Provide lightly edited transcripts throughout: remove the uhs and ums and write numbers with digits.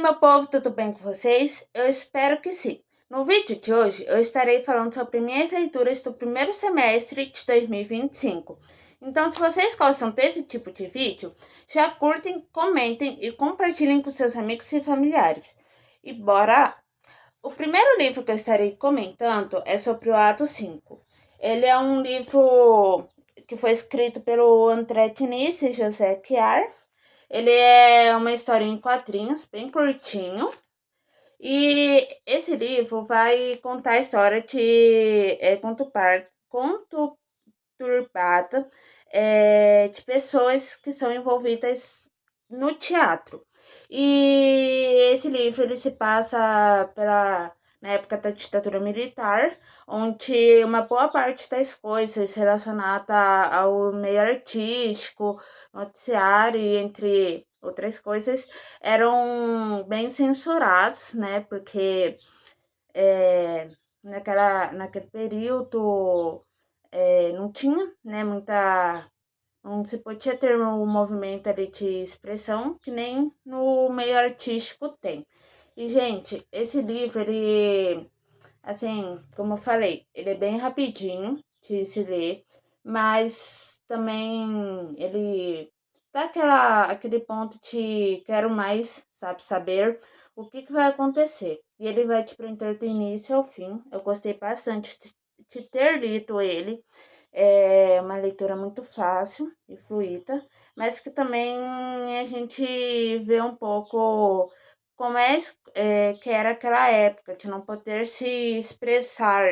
meu povo, tudo bem com vocês? Eu espero que sim. No vídeo de hoje, eu estarei falando sobre minhas leituras do primeiro semestre de 2025. Então, se vocês gostam desse tipo de vídeo, já curtem, comentem e compartilhem com seus amigos e familiares. E bora lá! O primeiro livro que eu estarei comentando é sobre o Ato 5. Ele é um livro que foi escrito pelo André Diniz e José Chiar. Ele é uma história em quadrinhos, bem curtinho. E esse livro vai contar a história de conturbada de pessoas que são envolvidas no teatro. E esse livro ele se passa na época da ditadura militar, onde uma boa parte das coisas relacionadas ao meio artístico, noticiário e entre outras coisas, eram bem censurados, né? Porque naquele período não tinha, né, muita. Não se podia ter um movimento ali de expressão que nem no meio artístico tem. E, gente, esse livro, ele, assim, como eu falei, ele é bem rapidinho de se ler, mas também ele dá aquele ponto de quero mais, sabe, saber o que vai acontecer. E ele vai te prender do início ao fim. Eu gostei bastante de ter lido ele. É uma leitura muito fácil e fluida, mas que também a gente vê um pouco como que era aquela época, de não poder se expressar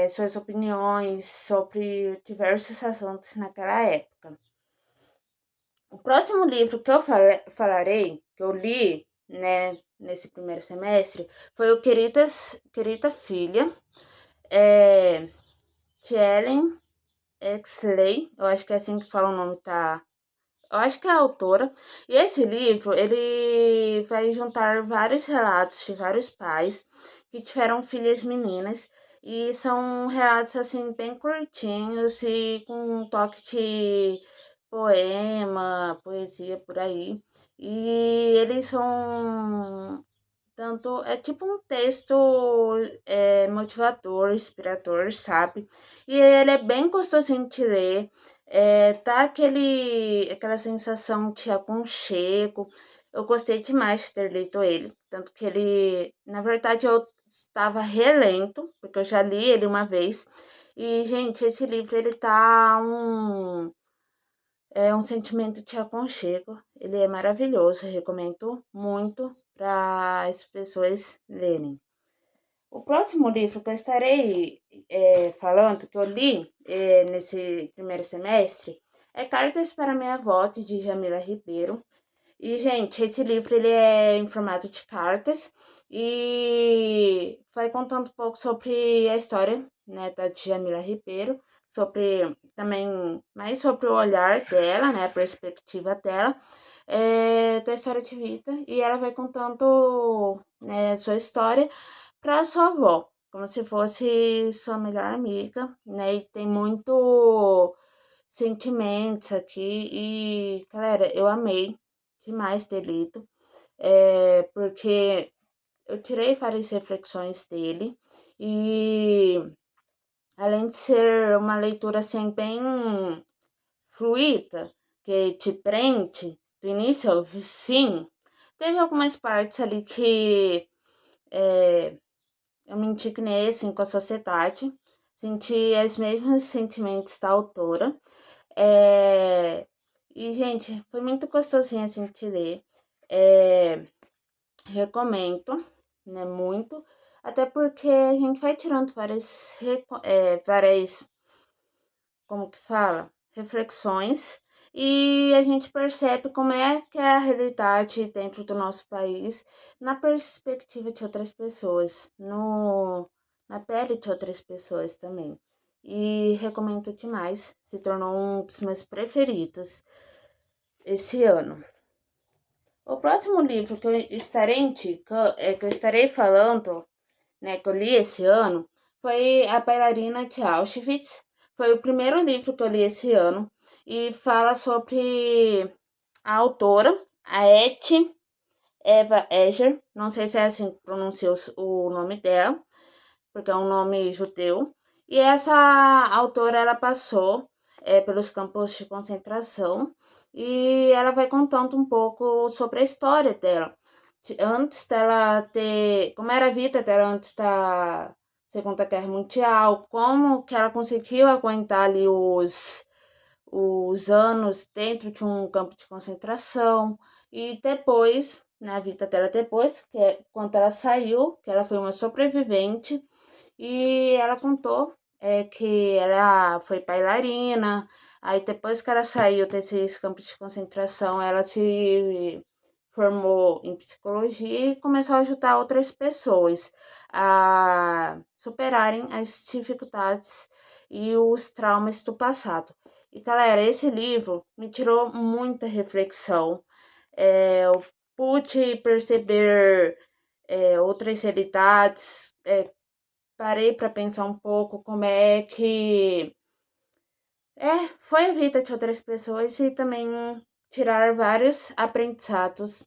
suas opiniões sobre diversos assuntos naquela época. O próximo livro que eu falarei, que eu li, né, nesse primeiro semestre, foi o Querida Filha, de Ellen Exley, eu acho que é assim que fala o nome, tá? Eu acho que é a autora. E esse livro, ele vai juntar vários relatos de vários pais que tiveram filhas meninas. E são relatos, assim, bem curtinhos e com um toque de poema, poesia, por aí. E eles são tanto, é tipo um texto motivador, inspirador, sabe? E ele é bem gostosinho de ler, tá aquela sensação de aconchego. Eu gostei demais de ter lido ele, tanto que ele, na verdade, eu estava relento, porque eu já li ele uma vez. E, gente, esse livro, ele tá um sentimento de aconchego. Ele é maravilhoso, eu recomendo muito para as pessoas lerem. O próximo livro que eu estarei falando, que eu li nesse primeiro semestre, é Cartas para Minha Avó, de Jamila Ribeiro. E, gente, esse livro ele é em formato de cartas e vai contando um pouco sobre a história, né, da Djamila Ribeiro, sobre também mais sobre o olhar dela, né, a perspectiva dela, da história de vida, e ela vai contando, né, sua história para sua avó, como se fosse sua melhor amiga, né, e tem muito sentimentos aqui e, galera, eu amei demais ter lido, porque eu tirei várias reflexões dele e além de ser uma leitura assim bem fluida, que te prende do início ao fim, teve algumas partes ali que eu me indignei assim com a sociedade, senti os mesmos sentimentos da autora. E, gente, foi muito gostosinho assim de ler. É, recomendo, né, muito. Até porque a gente vai tirando várias, como que fala? Reflexões. E a gente percebe como é que é a realidade dentro do nosso país, na perspectiva de outras pessoas, na pele de outras pessoas também. E recomendo demais, se tornou um dos meus preferidos esse ano. O próximo livro que eu estarei indicando, que eu estarei falando, né, que eu li esse ano, foi A Bailarina de Auschwitz. Foi o primeiro livro que eu li esse ano e fala sobre a autora, a Etty Eva Eger, não sei se é assim que pronuncia o nome dela, porque é um nome judeu. E essa autora, ela passou pelos campos de concentração e ela vai contando um pouco sobre a história dela. Antes dela ter, como era a vida dela antes da Segunda Guerra Mundial, como que ela conseguiu aguentar ali os anos dentro de um campo de concentração e depois, na vida dela depois, que é quando ela saiu, que ela foi uma sobrevivente e ela contou que ela foi bailarina, aí depois que ela saiu desses campos de concentração, ela se formou em psicologia e começou a ajudar outras pessoas a superarem as dificuldades e os traumas do passado. E galera, esse livro me tirou muita reflexão. Eu pude perceber outras realidades, parei para pensar um pouco como é que foi a vida de outras pessoas e também tirar vários aprendizados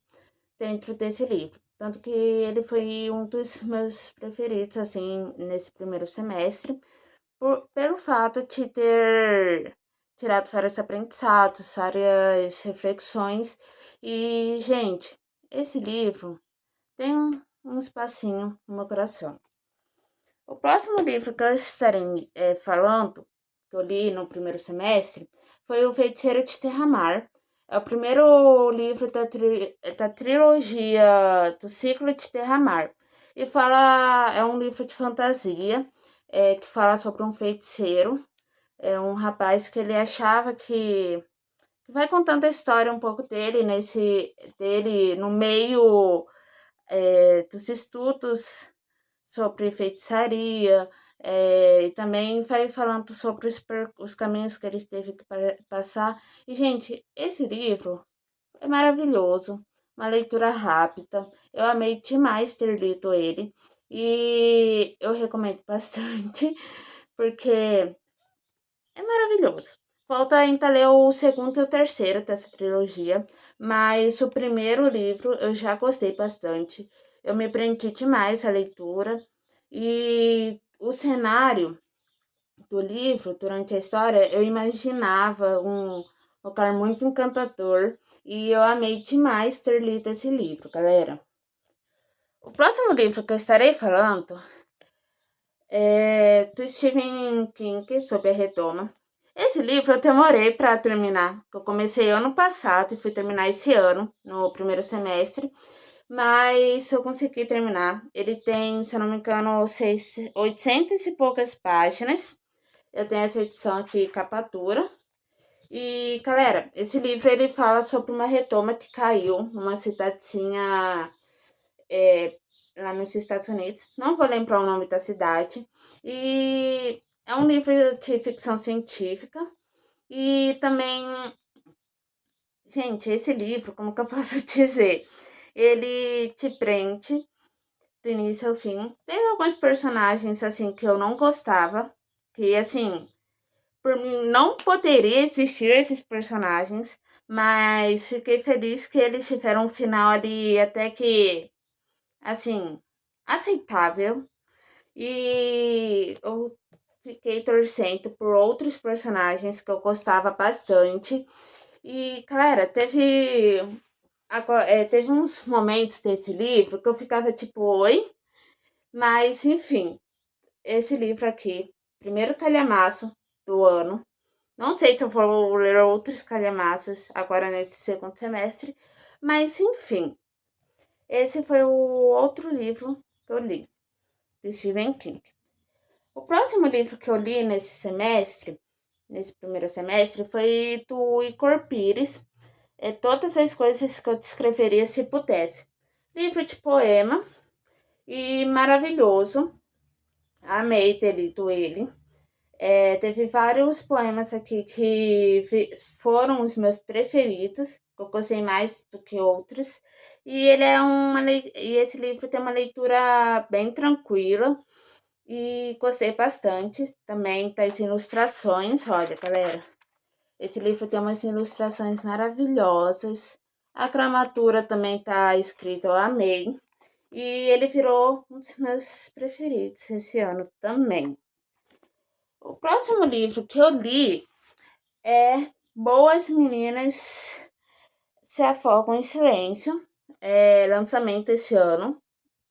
dentro desse livro. Tanto que ele foi um dos meus preferidos, assim, nesse primeiro semestre, pelo fato de ter tirado vários aprendizados, várias reflexões. E, gente, esse livro tem um espacinho no meu coração. O próximo livro que eu estarei falando, que eu li no primeiro semestre, foi O Feiticeiro de Terramar. É o primeiro livro da trilogia do Ciclo de Terramar. E é um livro de fantasia, que fala sobre um feiticeiro, um rapaz que ele achava que vai contando a história um pouco dele no meio dos estudos sobre feitiçaria, e também vai falando sobre os caminhos que ele teve que passar. E, gente, esse livro é maravilhoso, uma leitura rápida. Eu amei demais ter lido ele e eu recomendo bastante, porque é maravilhoso. Falta ainda ler o segundo e o terceiro dessa trilogia, mas o primeiro livro eu já gostei bastante. Eu me prendi demais à leitura e o cenário do livro, durante a história, eu imaginava um lugar muito encantador e eu amei demais ter lido esse livro, galera. O próximo livro que eu estarei falando do Stephen King, sobre a Redoma. Esse livro eu demorei para terminar. Eu comecei ano passado e fui terminar esse ano, no primeiro semestre, mas eu consegui terminar. Ele tem, se eu não me engano, 800 e poucas páginas. Eu tenho essa edição aqui, capa dura. E, galera, esse livro ele fala sobre uma retoma que caiu numa cidadezinha é, lá nos Estados Unidos. Não vou lembrar o nome da cidade. E é um livro de ficção científica. E também, gente, esse livro, como que eu posso dizer? Ele te prende do início ao fim. Teve alguns personagens, assim, que eu não gostava. Que, assim, por mim não poderia existir esses personagens. Mas fiquei feliz que eles tiveram um final ali até que, assim, aceitável. E eu fiquei torcendo por outros personagens que eu gostava bastante. E, galera, teve uns momentos desse livro que eu ficava tipo, oi? Mas, enfim, esse livro aqui, primeiro calhamaço do ano. Não sei se eu vou ler outros calhamaços agora nesse segundo semestre, mas, enfim, esse foi o outro livro que eu li, de Stephen King. O próximo livro que eu li nesse primeiro semestre, foi do Igor Pires, Todas as Coisas que eu Descreveria Se Pudesse. Livro de poema e maravilhoso. Amei ter lido ele. Teve vários poemas aqui que foram os meus preferidos, que eu gostei mais do que outros. E e esse livro tem uma leitura bem tranquila e gostei bastante também das ilustrações. Olha, galera, esse livro tem umas ilustrações maravilhosas. A gramatura também tá escrita, eu amei. E ele virou um dos meus preferidos esse ano também. O próximo livro que eu li é Boas Meninas Se Afogam em Silêncio. É lançamento esse ano.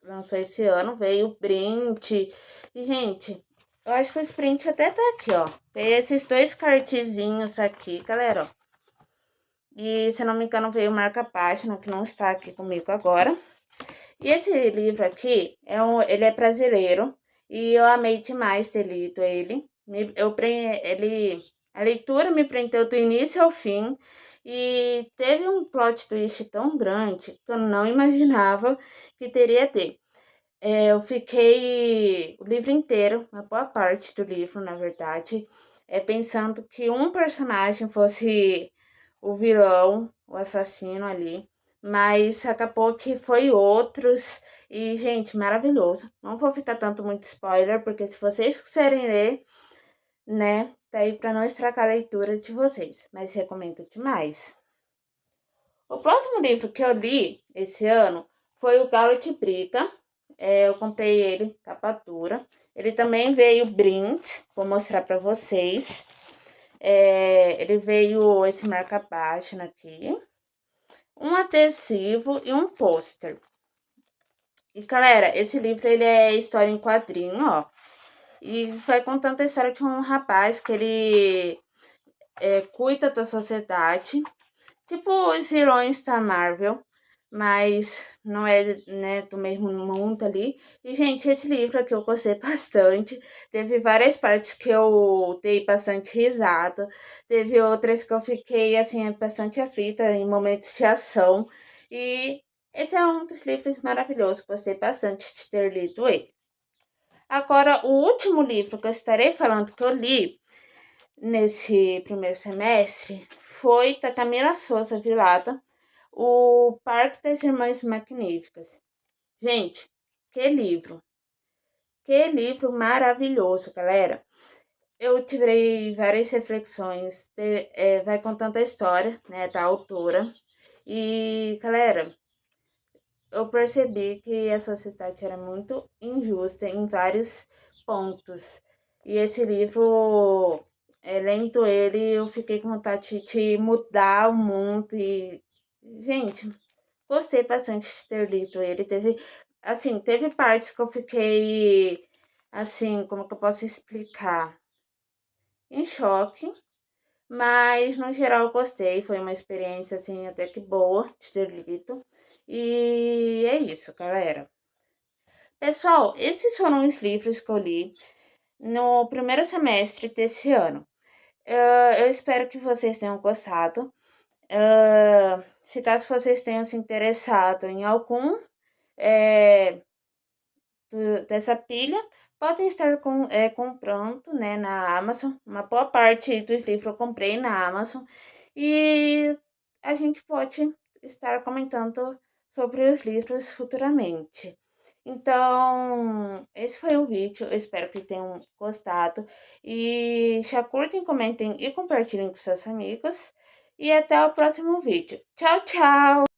Lançou esse ano, veio o print. E, gente, eu acho que o sprint até tá aqui, ó. Veio esses dois cartezinhos aqui, galera, ó. E, se não me engano, veio o marca-página, que não está aqui comigo agora. E esse livro aqui, ele é brasileiro. E eu amei demais ter lido ele. A leitura me prendeu do início ao fim. E teve um plot twist tão grande que eu não imaginava que teria ter. Eu fiquei o livro inteiro, uma boa parte do livro, na verdade, pensando que um personagem fosse o vilão, o assassino ali, mas acabou que foi outros. E, gente, maravilhoso. Não vou ficar tanto muito spoiler, porque se vocês quiserem ler, né, tá aí pra não estragar a leitura de vocês, mas recomendo demais. O próximo livro que eu li esse ano foi O Galo de Brita. Eu comprei ele, capa dura. Ele também veio brinde, vou mostrar para vocês. Ele veio esse marca-página aqui, um adesivo e um pôster. E, galera, esse livro ele é história em quadrinho, ó. E vai contando a história de um rapaz que ele cuida da sociedade, tipo os vilões da Marvel, mas não é, né, do mesmo mundo ali. E, gente, esse livro aqui eu gostei bastante. Teve várias partes que eu dei bastante risada. Teve outras que eu fiquei, assim, bastante aflita em momentos de ação. E esse é um dos livros maravilhosos. Gostei bastante de ter lido ele. Agora, o último livro que eu estarei falando que eu li nesse primeiro semestre foi da Camila Souza Vilada, O Parque das Irmãs Magníficas. Gente, que livro! Que livro maravilhoso, galera! Eu tirei várias reflexões, vai contando a história, né, da autora. E, galera, eu percebi que a sociedade era muito injusta em vários pontos. E esse livro, lendo ele, eu fiquei com vontade de mudar o mundo. E, gente, gostei bastante de ter lido ele. Teve partes que eu fiquei, assim, como que eu posso explicar? Em choque. Mas, no geral, eu gostei. Foi uma experiência, assim, até que boa de ter lido. E é isso, galera. Pessoal, esses foram os livros que eu li no primeiro semestre desse ano. Eu espero que vocês tenham gostado. Se caso vocês tenham se interessado em algum dessa pilha, podem estar comprando, né, na Amazon. Uma boa parte dos livros eu comprei na Amazon. E a gente pode estar comentando sobre os livros futuramente. Então, esse foi o vídeo. Eu espero que tenham gostado. E já curtem, comentem e compartilhem com seus amigos. E até o próximo vídeo. Tchau, tchau!